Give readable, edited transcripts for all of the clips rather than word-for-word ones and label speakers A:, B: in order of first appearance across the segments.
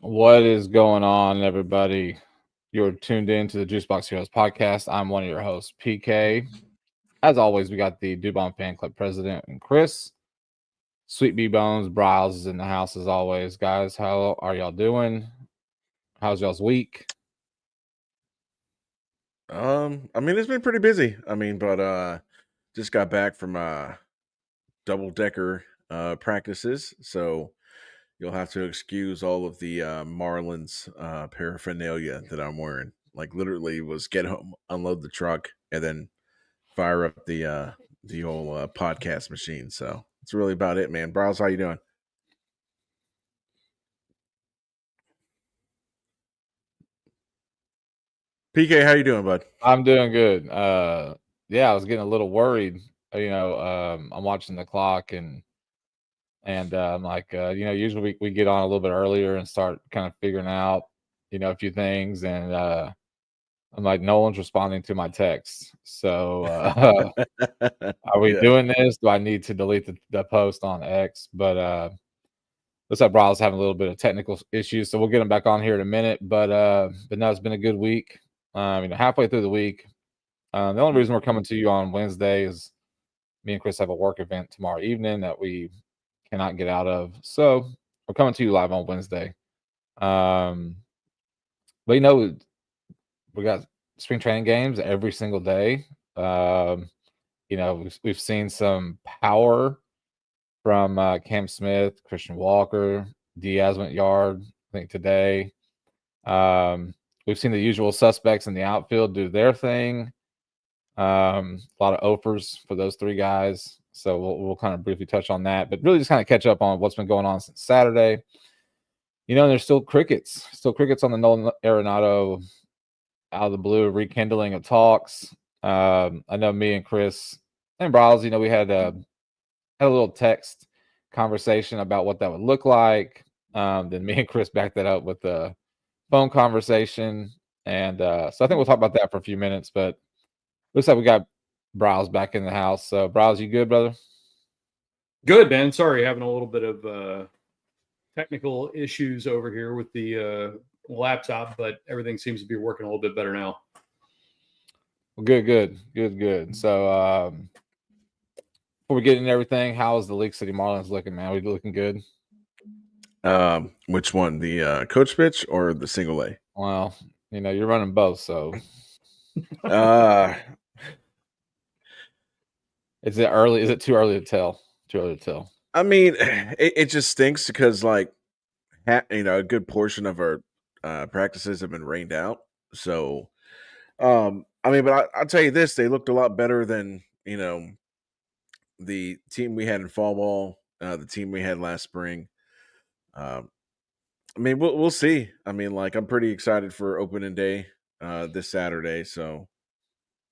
A: What is going on, everybody? You're tuned in to the Juicebox Heroes podcast. I'm one of your hosts, PK. As always, we got the Dubon Fan Club president and Chris. Sweet B Bones, Bryles is in the house as always. Guys, how are y'all doing? How's y'all's week?
B: It's been pretty busy. But just got back from double decker practices, so you'll have to excuse all of the Marlins paraphernalia that I'm wearing. Like literally was get home, unload the truck, and then fire up the whole podcast machine. So it's really about it, man. Browse, how you doing? PK, how you doing, bud?
A: I'm doing good. Yeah, I was getting a little worried. I'm watching the clock and I'm like, usually we get on a little bit earlier and start kind of figuring out, a few things. And I'm like, no one's responding to my texts. So are we
B: Yeah.
A: doing this? Do I need to delete the post on X? But looks like Bryle's having a little bit of technical issues, so we'll get him back on here in a minute. But no, it's been a good week. Halfway through the week. The only reason we're coming to you on Wednesday is me and Chris have a work event tomorrow evening that we cannot get out of. So we're coming to you live on Wednesday. Um, but we got spring training games every single day. We've seen some power from Cam Smith, Christian Walker, Diaz went yard, I think today. We've seen the usual suspects in the outfield do their thing. A lot of offers for those three guys. So we'll kind of briefly touch on that, but really just kind of catch up on what's been going on since Saturday. There's still crickets on the Nolan Arenado out of the blue rekindling of talks. I know me and Chris and Bryles, we had a little text conversation about what that would look like. Then me and Chris backed that up with the phone conversation. And so I think we'll talk about that for a few minutes, but looks like we got Bryles back in the house. So Bryles, you good, brother?
C: Good, man. Sorry, having a little bit of technical issues over here with the laptop, but everything seems to be working a little bit better now.
A: Well, good. So before we get into everything, how's the League City Marlins looking, man? We looking good?
B: Which one? The coach pitch or the single A?
A: Well, you're running both, so is it early? Is it too early to tell? Too early to tell.
B: I mean, it just stinks because a good portion of our practices have been rained out. So, but I'll tell you this: they looked a lot better than the team we had in fall ball, the team we had last spring. We'll see. I'm pretty excited for opening day this Saturday, so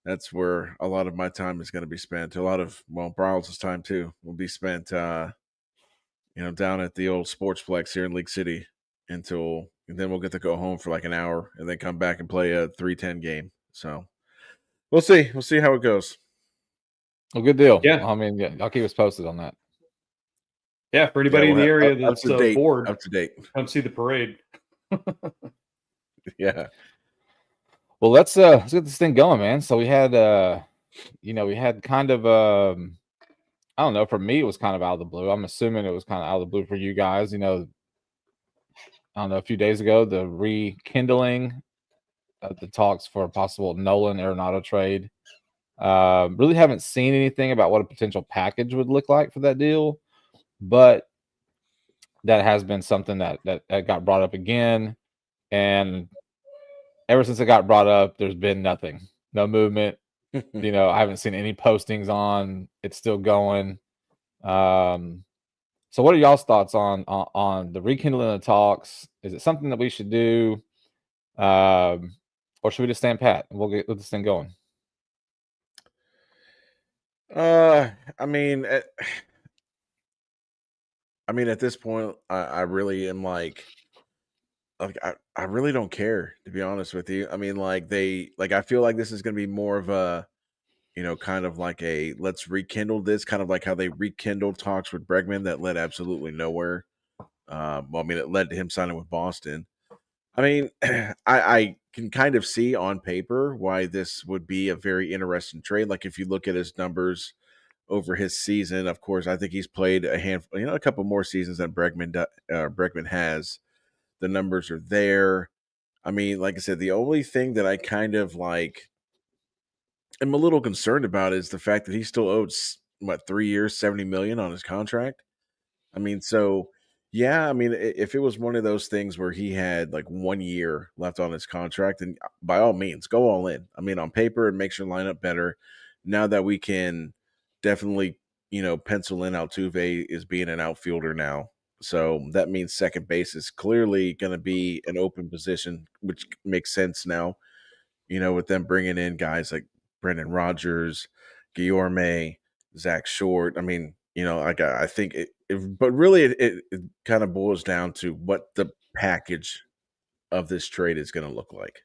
B: that's where a lot of my time is going to be spent. A lot of Bryles' time too will be spent, down at the old Sportsplex here in League City and then we'll get to go home for like an hour and then come back and play a 3:10 game. So we'll see. We'll see how it goes.
A: Well, good deal.
C: Yeah.
A: I'll keep us posted on that.
C: Yeah, for anybody in the area that's bored,
B: up to date,
C: come see the parade.
B: Yeah.
A: Well, let's get this thing going, man. So we had we had kind of I don't know, for me it was kind of out of the blue. I'm assuming it was kind of out of the blue for you guys. I don't know, a few days ago, the rekindling of the talks for a possible Nolan Arenado trade. Really haven't seen anything about what a potential package would look like for that deal, but that has been something that got brought up again. And ever since it got brought up, there's been nothing, no movement. I haven't seen any postings on it's still going. So what are y'all's thoughts on the rekindling of the talks? Is it something that we should do? Or should we just stand pat and we'll get this thing going?
B: At this point, I really am like I really don't care, to be honest with you. I feel like this is going to be more of a, kind of like a let's rekindle this, kind of like how they rekindled talks with Bregman that led absolutely nowhere. Well, I mean, it led to him signing with Boston. I mean, I can kind of see on paper why this would be a very interesting trade. Like if you look at his numbers over his season, of course, I think he's played a handful, a couple more seasons than Bregman has. The numbers are there. I mean, like I said, the only thing that I kind of like am a little concerned about is the fact that he still owed what 3 years, 70 million on his contract. I mean, so yeah, I mean, if it was one of those things where he had like 1 year left on his contract, then by all means, go all in. I mean, on paper, it makes your lineup better. Now that we can definitely, pencil in Altuve is being an outfielder now. So that means second base is clearly going to be an open position, which makes sense now, with them bringing in guys like Brendan Rodgers, Guillorme, Zach Short. I mean, I think but really it kind of boils down to what the package of this trade is going to look like.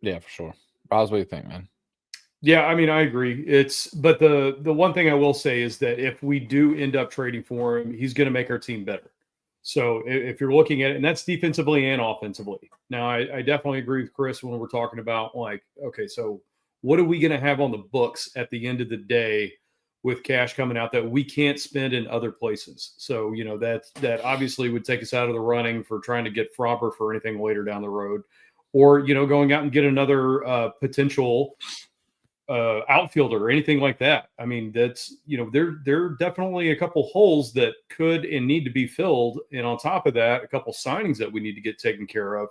A: Yeah, for sure. Roz, what do you think, man?
C: Yeah, I mean, I agree. But the one thing I will say is that if we do end up trading for him, he's going to make our team better. So if you're looking at it, and that's defensively and offensively. Now, I definitely agree with Chris when we're talking about like, okay, so what are we going to have on the books at the end of the day with cash coming out that we can't spend in other places? So, that obviously would take us out of the running for trying to get Fromper for anything later down the road, or, going out and get another potential outfielder or anything like that. I mean, that's there are definitely a couple holes that could and need to be filled, and on top of that, a couple signings that we need to get taken care of.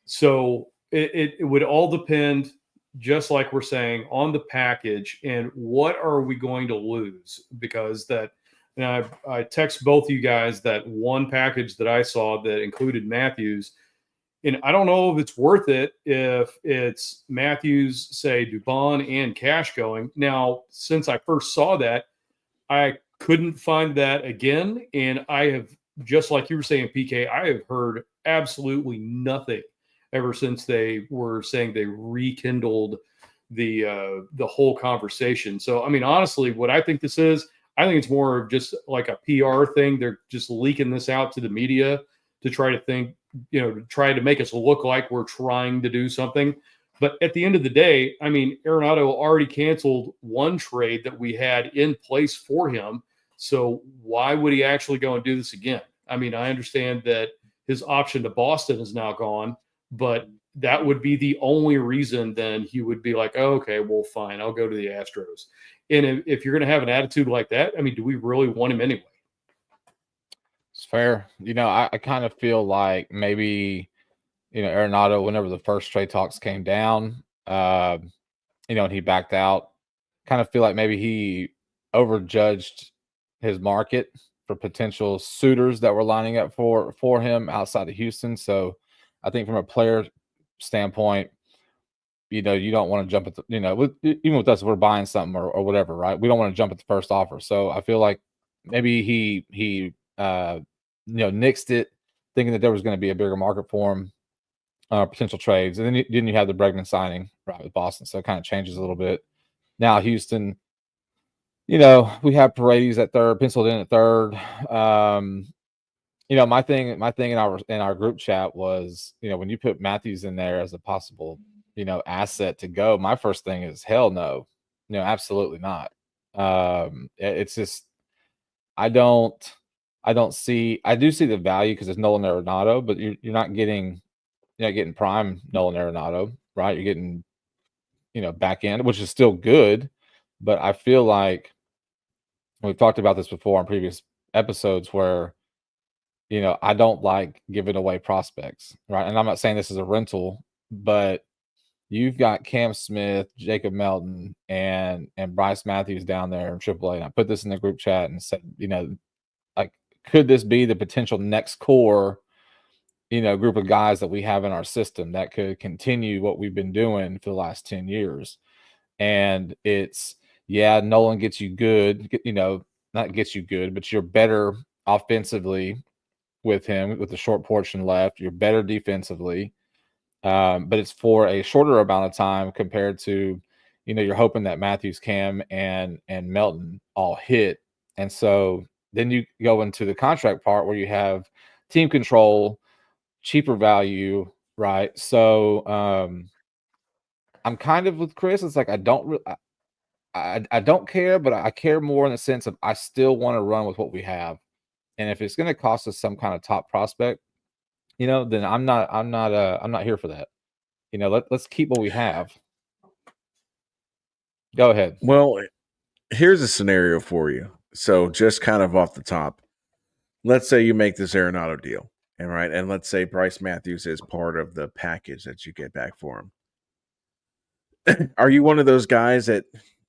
C: So it would all depend, just like we're saying, on the package and what are we going to lose, because that. And I text both you guys that one package that I saw that included Matthews. And I don't know if it's worth it if it's Matthews, say Dubon and Cash going. Now, since I first saw that, I couldn't find that again. And I have, just like you were saying, PK, I have heard absolutely nothing ever since they were saying they rekindled the whole conversation. So, I mean, honestly, what I think this is, I think it's more of just like a PR thing. They're just leaking this out to the media to try to try to make us look like we're trying to do something. But at the end of the day, I mean, Arenado already canceled one trade that we had in place for him. So why would he actually go and do this again? I mean, I understand that his option to Boston is now gone, but that would be the only reason then he would be like, oh, okay, well, fine, I'll go to the Astros. And if you're going to have an attitude like that, I mean, do we really want him anyway?
A: It's fair. I kind of feel like maybe, Arenado, whenever the first trade talks came down, and he backed out, kind of feel like maybe he overjudged his market for potential suitors that were lining up for him outside of Houston. So I think from a player standpoint, you don't want to jump at even with us, we're buying something or whatever, right? We don't want to jump at the first offer. So I feel like maybe he nixed it, thinking that there was going to be a bigger market for him, potential trades. And then you have the Bregman signing, right, with Boston. So it kind of changes a little bit. Now, Houston, we have Paredes at third, penciled in at third. My thing in our group chat was, when you put Matthews in there as a possible, asset to go, my first thing is hell no. Absolutely not. It's just, I do see the value because it's Nolan Arenado, but you're not getting prime Nolan Arenado, right? You're getting, back end, which is still good, but I feel like we've talked about this before on previous episodes where, I don't like giving away prospects, right? And I'm not saying this is a rental, but you've got Cam Smith, Jacob Melton, and Bryce Matthews down there in AAA. And I put this in the group chat and said, like, could this be the potential next core, group of guys that we have in our system that could continue what we've been doing for the last 10 years? And it's, Nolan gets you good, not gets you good, but you're better offensively with him with a short portion left. You're better defensively. But it's for a shorter amount of time compared to, you're hoping that Matthews, Cam, and Melton all hit. And so then you go into the contract part where you have team control, cheaper value, right? So I'm kind of with Chris. It's like I don't care, but I care more in the sense of I still want to run with what we have, and if it's going to cost us some kind of top prospect, then I'm not here for that. Let's keep what we have. Go ahead.
B: Well, here's a scenario for you. So just kind of off the top, let's say you make this Arenado deal, and let's say Bryce Matthews is part of the package that you get back for him. Are you one of those guys that,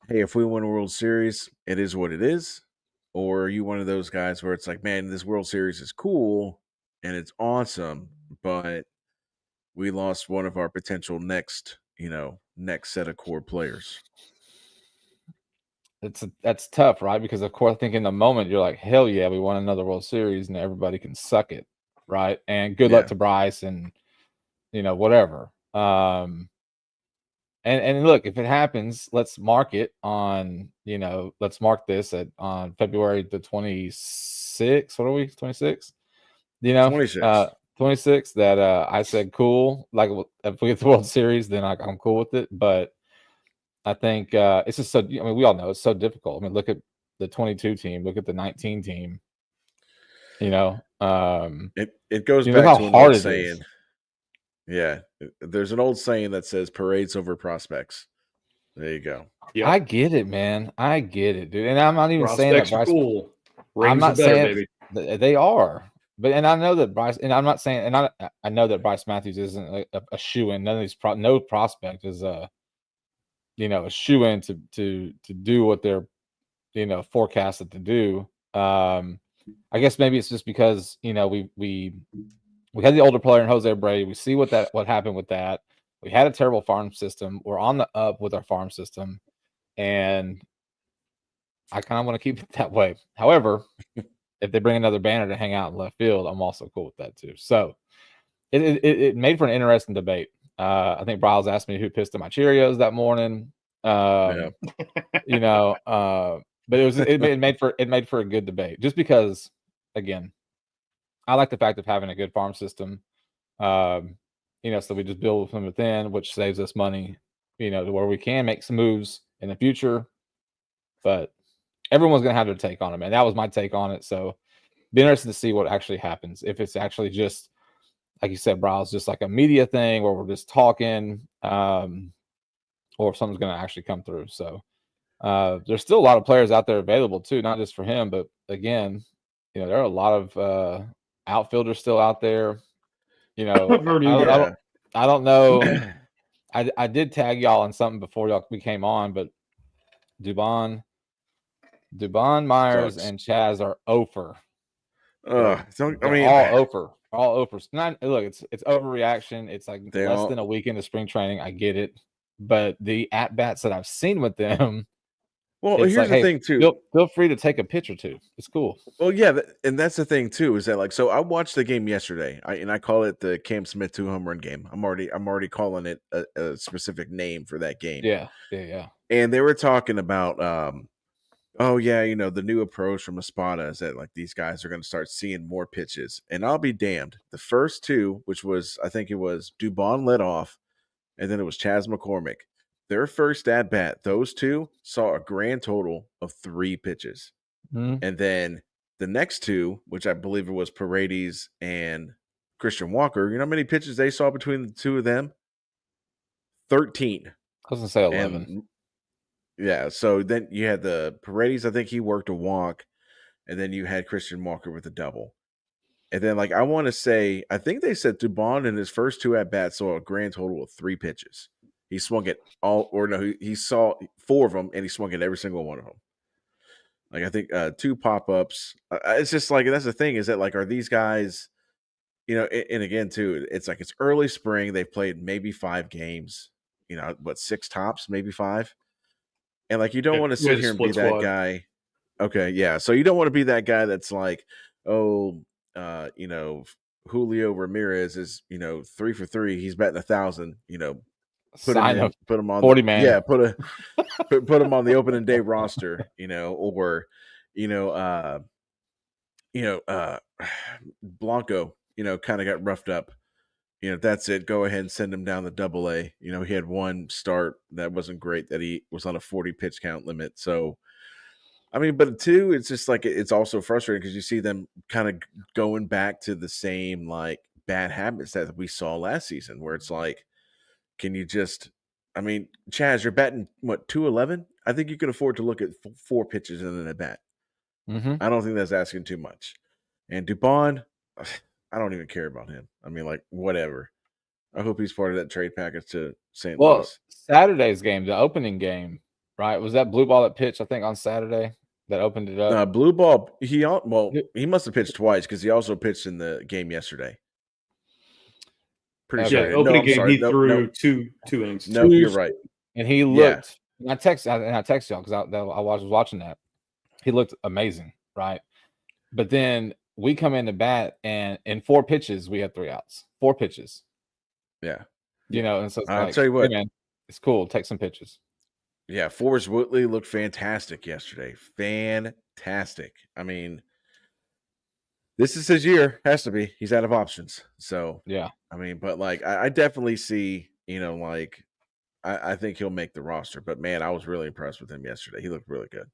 B: hey, if we win a World Series, it is what it is? Or are you one of those guys where it's like, man, this World Series is cool and it's awesome, but we lost one of our potential next set of core players?
A: That's tough, right? Because of course, I think in the moment you're like, hell yeah, we won another World Series, and everybody can suck it, right? And good luck to Bryce, and whatever. And look, if it happens, let's mark it on, let's mark this on February the 26th. What are we? 26th? 26th. That I said cool. Like if we get the World Series, then I'm cool with it. But I think it's just so. I mean, we all know it's so difficult. I mean, look at the 22 team. Look at the 19 team.
B: It goes back
A: how
B: to an
A: hard
B: old
A: it
B: saying.
A: is.
B: Yeah, there's an old saying that says parades over prospects. There you go.
A: Yep. I get it, man. I get it, dude. And I'm not even saying that Bryce.
C: Cool.
A: I'm not saying they are, and I know that Bryce. And I'm not saying, and I know that Bryce Matthews isn't a shoe-in. None of these no prospect is a shoe-in to do what they're forecasted to do. I guess maybe it's just because we had the older player in Jose Brady. We see what happened with that. We had a terrible farm system. We're on the up with our farm system, and I kind of want to keep it that way. However, if they bring another banner to hang out in left field, I'm also cool with that too. So it made for an interesting debate. I think Bryles asked me who pissed in my Cheerios that morning. But it made for a good debate, just because, again, I like the fact of having a good farm system. So we just build from within, which saves us money, to where we can make some moves in the future. But everyone's going to have their take on it, man. That was my take on it. So be interested to see what actually happens. If it's actually just, like you said, Bryles, just like a media thing where we're just talking, or if something's going to actually come through. So there's still a lot of players out there available too, not just for him, but again, there are a lot of outfielders still out there. I don't know. I did tag y'all on something before we came on, but Dubon, Myers, and Chaz are over.
B: All
A: over. Look, it's overreaction. It's like less than a week into spring training. I get it, but the at bats that I've seen with them.
B: Well, here's the thing too.
A: Feel free to take a pitch or two. It's cool.
B: Well, yeah, and that's the thing too. Is that so I watched the game yesterday, I call it the Cam Smith 2 home run game. I'm already calling it a specific name for that game.
A: Yeah.
B: And they were talking about, the new approach from Espada is that these guys are going to start seeing more pitches. And I'll be damned. The first two, which was I think it was Dubon led off, and then it was Chas McCormick. Their first at bat, those two saw a grand total of 3 pitches.
A: Mm-hmm.
B: And then the next two, which I believe it was Paredes and Christian Walker, you know how many pitches they saw between the two of them? 13.
A: I was going to say 11.
B: So then you had the Paredes, I think he worked a walk, and then you had Christian Walker with a double. And then, I want to say, I think they said Dubon in his first 2 at-bats saw a grand total of 3 pitches. He swung at he saw 4 of them, and he swung at every single one of them. I think 2 pop-ups. It's just that's the thing, is that are these guys, and again too, it's it's early spring. They've played maybe 5 games, 6 tops, maybe 5. And you don't want to sit here and be that guy. Okay, yeah. So you don't want to be that guy that's Julio Ramirez is, 3 for 3. He's batting 1,000, put him on
A: 40 man.
B: Yeah, put him on the opening day roster, or Blanco, kind of got roughed up. That's it. Go ahead and send him down the AA. He had one start that wasn't great, that he was on a 40 pitch count limit. So, I mean, but two, it's just like it's also frustrating because you see them kind of going back to the same like bad habits that we saw last season, where it's like, can you just, I mean, Chaz, you're batting what, 211? I think you can afford to look at four pitches and then a bat.
A: Mm-hmm.
B: I don't think that's asking too much. And Dubon, I don't even care about him. I mean, like, whatever. I hope he's part of that trade package to St. Louis.
A: Saturday's game, the opening game, right? Was that blue ball that pitched, I think, on Saturday that opened it up?
B: Blue ball, he must have pitched twice because he also pitched in the game yesterday. Pretty sure.
C: Opening game, he threw two innings.
B: No, you're right.
A: And he looked, and I texted y'all because I was watching that. He looked amazing, right? But then we come in to bat, and in 4 pitches, we had 3 outs. 4 pitches.
B: Yeah.
A: And so it's
B: I'll tell you what,
A: hey man, it's cool. Take some pitches.
B: Yeah, Forrest Whitley looked fantastic yesterday. Fantastic. I mean, this is his year. Has to be. He's out of options. So,
A: yeah.
B: I mean, but like, I definitely see, like, I think he'll make the roster. But man, I was really impressed with him yesterday. He looked really good.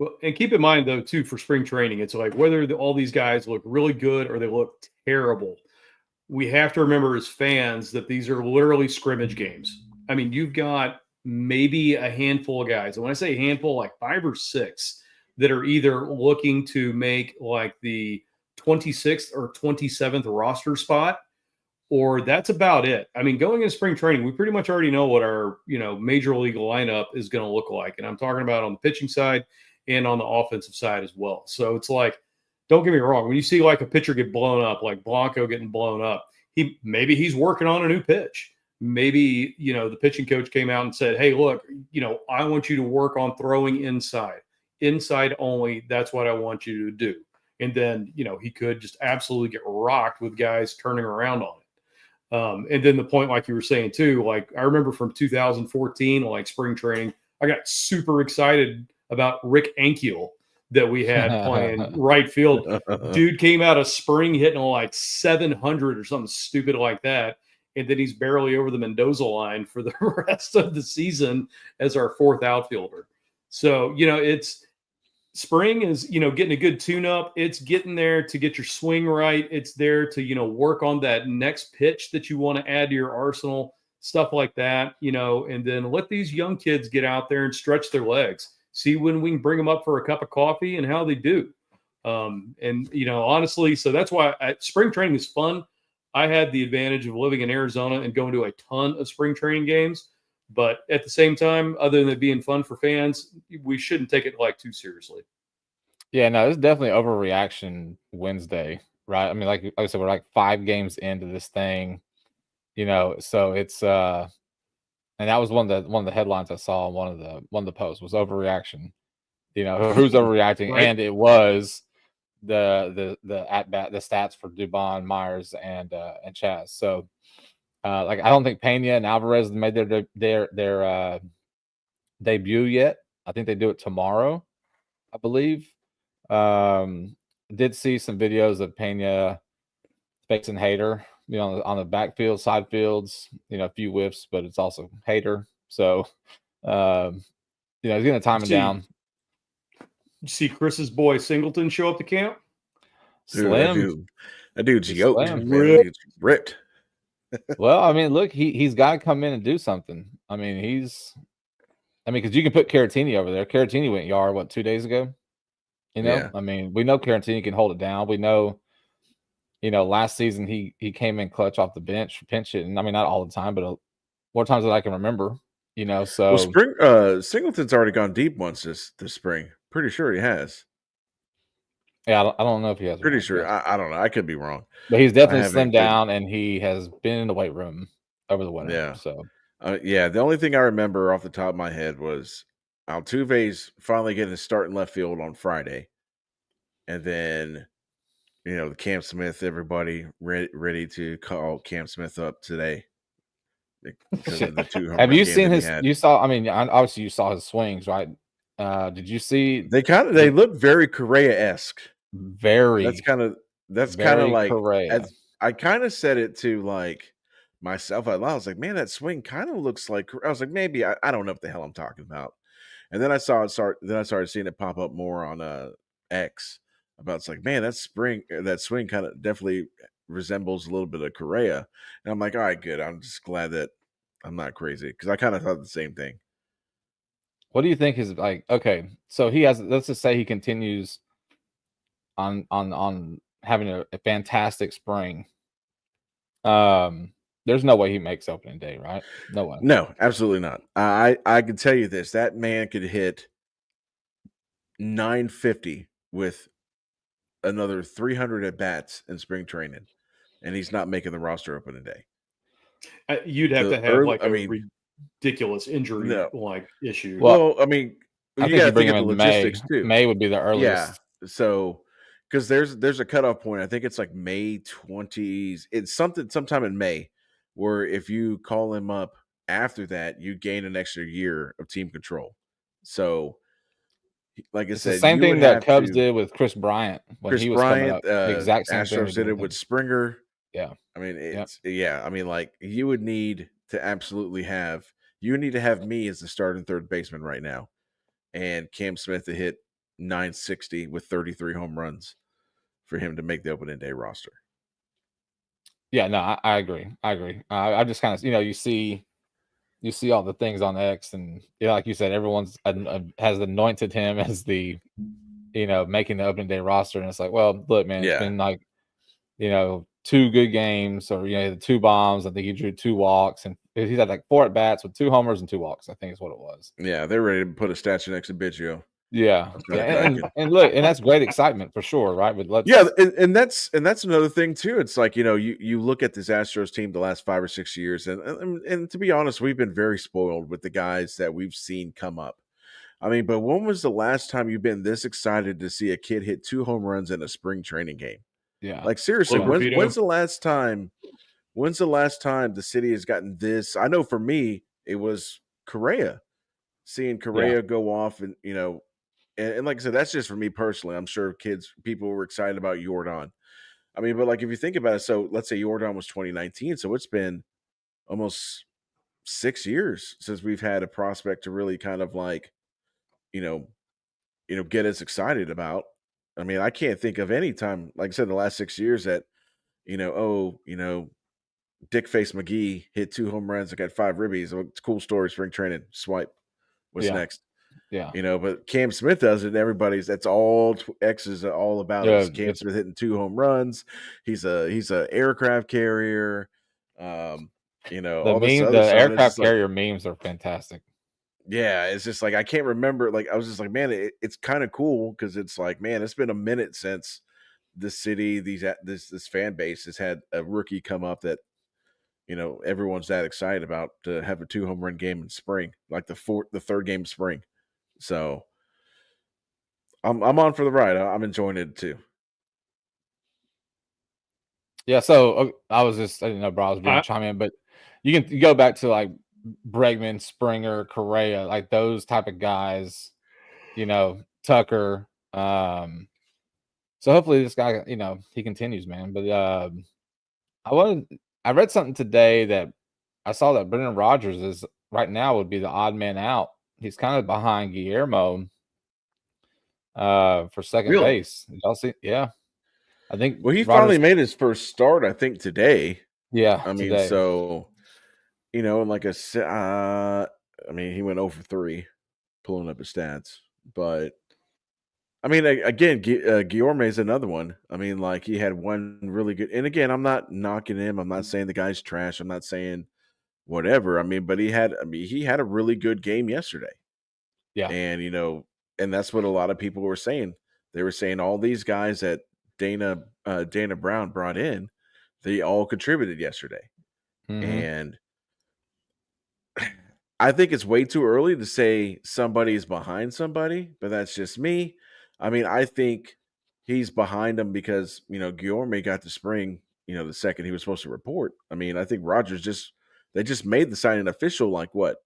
C: Well, and keep in mind, though, too, for spring training, it's like whether all these guys look really good or they look terrible, we have to remember as fans that these are literally scrimmage games. I mean, you've got maybe a handful of guys. And when I say handful, like 5 or 6 that are either looking to make like the 26th or 27th roster spot, or that's about it. I mean, going into spring training, we pretty much already know what our, major league lineup is going to look like. And I'm talking about on the pitching side and on the offensive side as well. So it's like, don't get me wrong. When you see like a pitcher get blown up, like Blanco getting blown up, maybe he's working on a new pitch. Maybe, the pitching coach came out and said, hey, look, I want you to work on throwing inside only. That's what I want you to do. And then, he could just absolutely get rocked with guys turning around on it. And then the point, like you were saying too, like I remember from 2014, like spring training, I got super excited about Rick Ankiel that we had playing right field. Dude came out of spring hitting like 700 or something stupid like that. And then he's barely over the Mendoza line for the rest of the season as our 4th outfielder. So, it's spring is, getting a good tune up. It's getting there to get your swing right. It's there to, work on that next pitch that you want to add to your arsenal, stuff like that, and then let these young kids get out there and stretch their legs. See when we can bring them up for a cup of coffee and how they do. And, honestly, so that's why spring training is fun. I had the advantage of living in Arizona and going to a ton of spring training games. But at the same time, other than it being fun for fans, we shouldn't take it like too seriously.
A: Yeah, no, it's definitely overreaction Wednesday, right? I mean, like I said, we're like 5 games into this thing, so it's and that was one of the headlines I saw on one of the posts was overreaction. Who's overreacting?
C: Right.
A: And it was the at bat, the stats for Dubon, Myers, and Chaz. So like I don't think Pena and Alvarez made their debut yet. I think they do it tomorrow, I believe. Did see some videos of Pena facing Hader, on the backfield, side fields, a few whiffs, but it's also Hader. So, he's going to time him down.
C: You see Chris's boy Singleton show up to camp?
A: Slim.
B: That dude's yoked.
A: Slim.
B: Man, he's ripped.
A: Well, I mean, look, he's got to come in and do something. I mean, because you can put Caratini over there. Caratini went yard, 2 days ago?
B: Yeah.
A: I mean, we know Caratini can hold it down. We know, last season he came in clutch off the bench, pinch hitting. I mean, not all the time, but more times than I can remember. So
B: spring Singleton's already gone deep once this spring. Pretty sure he has.
A: Yeah, I don't know if he has.
B: Pretty sure. I don't know. I could be wrong.
A: But he's definitely slimmed down, and he has been in the weight room over the winter.
B: Yeah.
A: So,
B: the only thing I remember off the top of my head was Altuve's finally getting a start in left field on Friday, and then the Cam Smith, everybody ready to call Cam Smith up today because of the 2 home
A: have you
B: game
A: seen
B: that
A: his?
B: he had.
A: You saw? I mean, obviously you saw his swings, right? Did you see?
B: They look very Correa-esque.
A: very
B: That's kind of
A: very
B: like,
A: Correa.
B: as I kind of said it to like myself out loud. I was like, man, that swing kind of looks like. I was like, maybe I don't know what the hell I'm talking about. And then I saw it start. Then I started seeing it pop up more on X about. It's like, man, that swing kind of definitely resembles a little bit of Correa. And I'm like, all right, good. I'm just glad that I'm not crazy because I kind of thought the same thing.
A: What do you think is like? Okay, so he has. Let's just say he continues on having a fantastic spring. There's no way he makes opening day, right? No way.
B: No, absolutely not. I can tell you this: that man could hit 950 with another 300 at bats in spring training, and he's not making the roster opening day.
C: You'd have
B: The
C: to have
B: early,
C: like
B: I
C: a
B: mean,
C: ridiculous injury
B: no.
C: like issue.
A: Well,
B: I mean,
A: I
B: you
A: think
B: got
A: you
B: to
A: bring
B: think
A: him
B: of the
A: in May.
B: logistics too.
A: May would be the
B: Yeah.
A: earliest.
B: So, because there's a cutoff point. I think it's like May 20s. It's sometime in May, where if you call him up after that, you gain an extra year of team control. So, like I
A: It's the
B: said,
A: same
B: you would
A: thing that
B: have
A: Cubs
B: to.
A: did with Chris Bryant when
B: Chris
A: he was coming
B: Bryant,
A: up. The exact same thing we
B: Astros did it
A: with
B: with
A: him.
B: Springer.
A: Yeah.
B: I mean,
A: Yep.
B: I mean, like you would need to absolutely have. You would need to have me as the starting third baseman right now, and Cam Smith to hit 960 with 33 home runs for him to make the opening day roster.
A: Yeah, no, I agree. I agree. I just kind of, you see all the things on X, and like you said, everyone's has anointed him as the, making the opening day roster, and it's like, well, look, man, it's
B: Yeah.
A: been like, 2 good games, or the 2 bombs. I think he drew 2 walks, and he's had like 4 at bats with 2 homers and 2 walks. I think is what it was.
B: Yeah, they're ready to put a statue next to Biggio.
A: Yeah, and look, and that's great excitement for sure, right? But let's
B: and that's another thing too. It's like you look at this Astros team the last 5 or 6 years, and to be honest, we've been very spoiled with the guys that we've seen come up. I mean, but when was the last time you've been this excited to see a kid hit 2 home runs in a spring training game?
A: Yeah,
B: like seriously,
C: Rapino.
B: when's the last time? When's the last time the city has gotten this? I know for me, it was Correa. Seeing Correa go off, and and like I said, that's just for me personally. I'm sure people were excited about Yordan. I mean, but like if you think about it, so let's say Yordan was 2019, so it's been almost 6 years since we've had a prospect to really kind of like, get us excited about. I mean, I can't think of any time, like I said, the last 6 years that, Dickface McGee hit 2 home runs and got 5 ribbies. Oh, it's a cool story. Spring training. Swipe. What's next?
A: Yeah.
B: But Cam Smith does it. And that's all X is all about. Is Cam Smith hitting 2 home runs. He's a aircraft carrier. All this other
A: the
B: stuff.
A: aircraft carrier memes are fantastic.
B: Yeah, it's just like I can't remember. Like I was just like, man, it's kind of cool because it's like, man, it's been a minute since the city, this fan base has had a rookie come up that everyone's that excited about to have a 2 home run game in spring, like the third game of spring. So I'm on for the ride. I'm enjoying it too.
A: Yeah. So I was just, I didn't know Bro was going to chime in, but you go back to like Bregman, Springer, Correa, like those type of guys, Tucker. So hopefully this guy, he continues, man. But I read something today that I saw that Brendan Rodgers is right now would be the odd man out. He's kind of behind Guillermo for second base. Did y'all see? Yeah. I think
B: he finally made his first start, I think, today.
A: Yeah.
B: I mean,
A: today.
B: so like I mean, he went 0 for 3 pulling up his stats, but I mean, again, Guillorme is another one. I mean, like he had one really good, and again, I'm not knocking him. I'm not saying the guy's trash. I'm not saying whatever. I mean, but he had a really good game yesterday.
A: Yeah.
B: And and that's what a lot of people were saying. They were saying all these guys that Dana Brown brought in, they all contributed yesterday.
A: Mm-hmm.
B: And I think it's way too early to say somebody's behind somebody, but that's just me. I mean, I think he's behind them because, Guillorme got the spring, the second he was supposed to report. I mean, I think Rodgers they just made the signing official like what,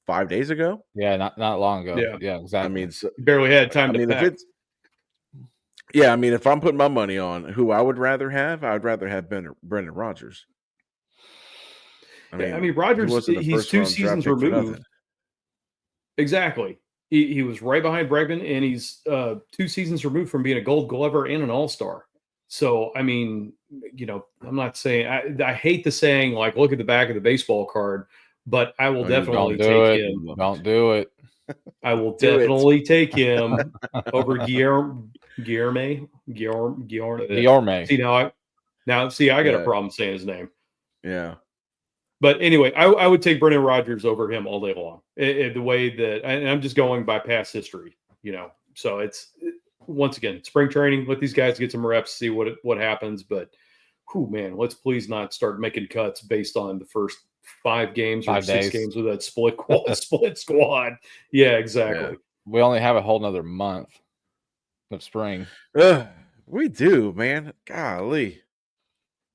B: 5 days ago?
A: Yeah, not long ago. Yeah, exactly.
B: I mean,
C: barely had time to pack.
B: Yeah, I mean, if I'm putting my money on who I would rather have, I'd rather have Brendan Rodgers. I
C: Yeah, I
B: mean,
C: mean,
B: he
C: Rodgers,
B: wasn't a
C: he's
B: first
C: 2
B: round draft
C: seasons
B: pick for
C: removed.
B: nothing.
C: Exactly. He was right behind Bregman, and he's 2 seasons removed from being a Gold Glover and an All-Star. So, I mean, I'm not saying I hate the saying like look at the back of the baseball card, but I will
B: Oh, you
C: definitely
A: Don't do
C: take
A: it.
C: him.
A: Don't do it.
C: I will
B: Do it.
C: definitely take him over Guillerme.
A: Guillorme.
C: See, I got a
B: Yeah.
C: problem saying his name.
B: Yeah.
C: But anyway, I would take Brendan Rodgers over him all day long. The way that, and I'm just going by past history, So it's once again spring training. Let these guys get some reps, see what happens. But, man, let's please not start making cuts based on the first 5 games or
A: 5
C: 6
A: days.
C: games with that split squad. Yeah, exactly.
B: Yeah.
A: We only have a whole nother month of spring.
B: We do, man. Golly.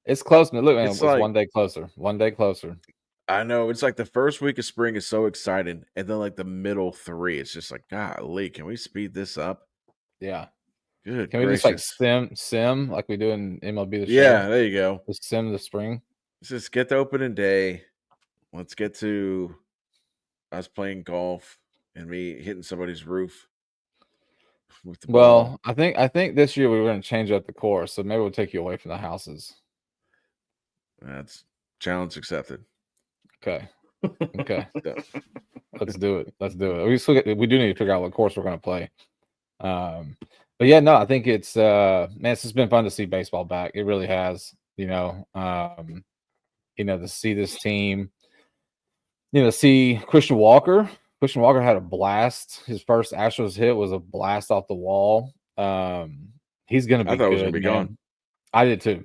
A: It's close. Look, man,
B: It's
A: it's
B: like-
A: 1 day closer. 1 day closer.
B: I know. It's like the first week of spring is so exciting. And then like the middle 3, it's just like, golly, can we speed this up?
A: Yeah.
B: Good
A: Can we
B: gracious.
A: just like sim like we do in MLB the
B: Yeah,
A: show?
B: there you go.
A: Just sim the spring.
B: Let's just get to opening day. Let's get to us playing golf and me hitting somebody's roof with the ball.
A: Well, I think this year we were going to change up the course, so maybe we'll take you away from the houses.
B: That's challenge accepted.
A: Okay.
B: So,
A: Let's do it. We do need to figure out what course we're going to play. But yeah, no, I think it's man, it's just been fun to see baseball back. It really has. To see this team. See Christian Walker. Christian Walker had a blast. His first Astros hit was a blast off the wall. He's going to be
B: I thought
A: good.
B: it was gonna be
A: man.
B: gone.
A: I did too.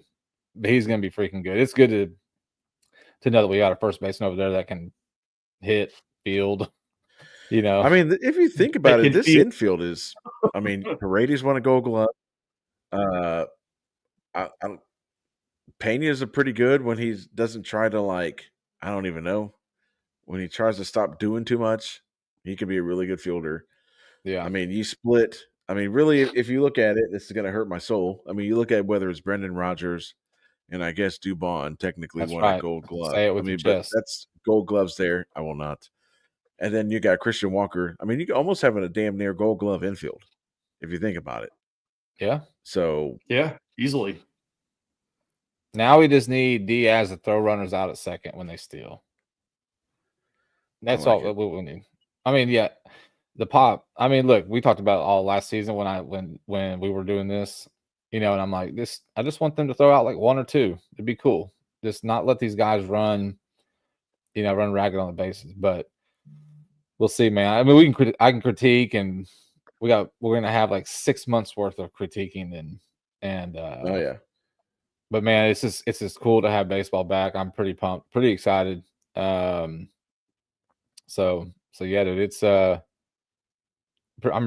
A: But he's going to be freaking good. It's good to know that we got a first baseman over there that can hit, field.
B: I mean, if you think about it,
C: can
B: this
C: field.
B: infield is. I mean, Paredes won a Gold Glove. Pena's a pretty good when he doesn't try to I don't even know. When he tries to stop doing too much, he can be a really good fielder.
A: Yeah.
B: I mean, you split. I mean, really, if you look at it, this is going to hurt my soul. I mean, you look at whether it's Brendan Rodgers and I guess Dubon technically
A: That's
B: won
A: right.
B: a Gold Glove.
A: Say it with
B: I mean,
A: your
B: but
A: chest.
B: that's Gold Gloves there. I will not. And then you got Christian Walker. I mean, you almost having a damn near Gold Glove infield if you think about it.
A: Yeah.
B: So
C: Yeah, easily.
A: Now we just need Diaz to throw runners out at second when they steal. That's
B: like
A: all we need. I mean, yeah, the pop. I mean, look, we talked about it all last season when we were doing this, and I'm like, this. I just want them to throw out like 1 or 2. It'd be cool. Just not let these guys run ragged on the bases. But we'll see, man. I mean, I can critique, and we're gonna have like 6 months worth of critiquing and
B: oh yeah.
A: But man, it's just cool to have baseball back. I'm pretty pumped, pretty excited. So yeah, dude, it's I'm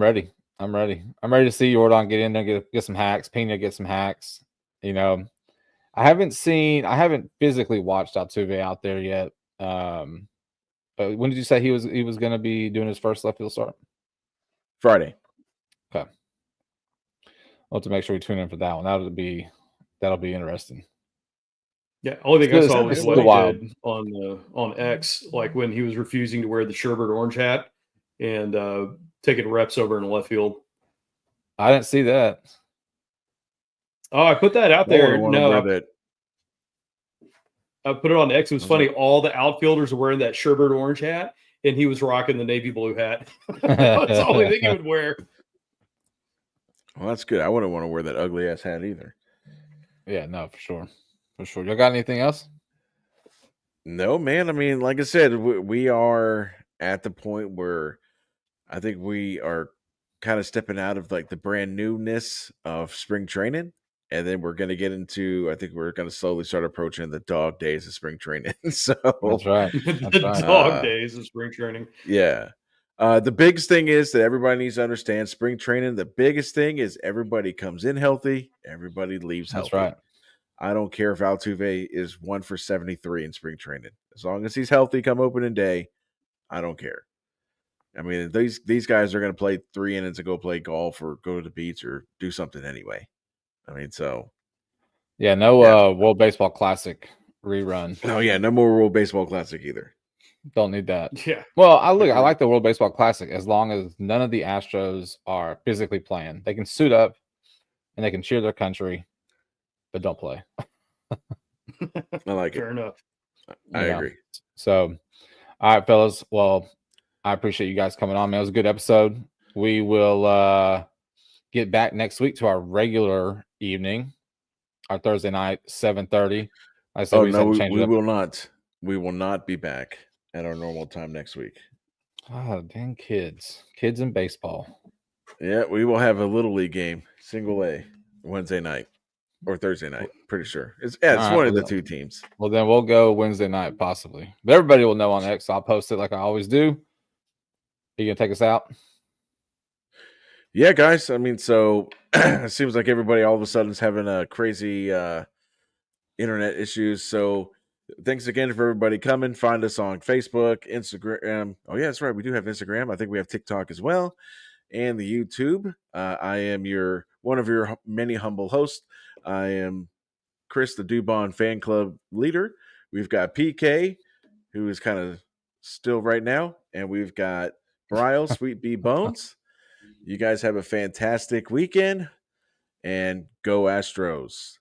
A: ready. I'm ready to see Jordan get in there, get some hacks. Pena get some hacks. I haven't physically watched Altuve out there yet. But when did you say he was going to be doing his first left field start?
B: Friday.
A: Okay. I'll have to make sure we tune in for that one. That'll be interesting.
C: Yeah, only thing I saw was
A: it's
C: what he
A: wild.
C: did on X, like when he was refusing to wear the sherbet orange hat and taking reps over in the left field.
A: I didn't see that.
C: Oh, I put that out there. No,
B: that.
C: I put it on X. It was funny. All the outfielders were wearing that sherbet orange hat, and he was rocking the navy blue hat. That's the only thing he would wear.
B: Well, that's good. I wouldn't want to wear that ugly ass hat either.
A: Yeah, no, for sure. For sure. You got anything else?
B: No, man. I mean, like I said, we are at the point where I think we are kind of stepping out of like the brand newness of spring training. And then we're going to get into, I think we're going to slowly start approaching the dog days of spring training. So
A: That's right.
C: The dog days of spring training.
B: Yeah. The biggest thing is that everybody needs to understand spring training. The biggest thing is everybody comes in healthy. Everybody leaves healthy.
A: That's right.
B: I don't care if Altuve is 1 for 73 in spring training. As long as he's healthy come opening day, I don't care. I mean, these guys are going to play 3 innings and go play golf or go to the beach or do something anyway. I mean, so
A: Yeah, no World Baseball Classic rerun.
B: oh yeah, no more World Baseball Classic either.
A: Don't need that.
C: Yeah.
A: Well, I like the World Baseball Classic as long as none of the Astros are physically playing. They can suit up and they can cheer their country, but don't play.
B: I like
C: Fair
B: it.
C: enough.
B: I agree.
A: So, all right, fellas. Well, I appreciate you guys coming on, man. It was a good episode. We will get back next week to our regular evening, our Thursday night, 7:30. I said
B: Oh
A: we just
B: no,
A: had to change
B: we
A: it up.
B: will not. We will not be back at our normal time next week.
A: Oh, dang kids in baseball.
B: Yeah, we will have a little league game, single A, Wednesday night or Thursday night. Pretty sure. It's
A: All
B: one
A: right,
B: of the
A: well,
B: 2 teams.
A: Well, then we'll go Wednesday night, possibly. But everybody will know on X. I'll post it like I always do. You gonna take us out?
B: Yeah, guys. I mean, so it seems like everybody all of a sudden is having a crazy internet issues. So thanks again for everybody coming. Find us on Facebook, Instagram. Oh yeah, that's right. We do have Instagram. I think we have TikTok as well, and the YouTube. I am one of your many humble hosts. I am Chris, the Dubon fan club leader. We've got PK, who is kind of still right now, and we've got Brile, Sweet Bee Bones. You guys have a fantastic weekend, and go Astros.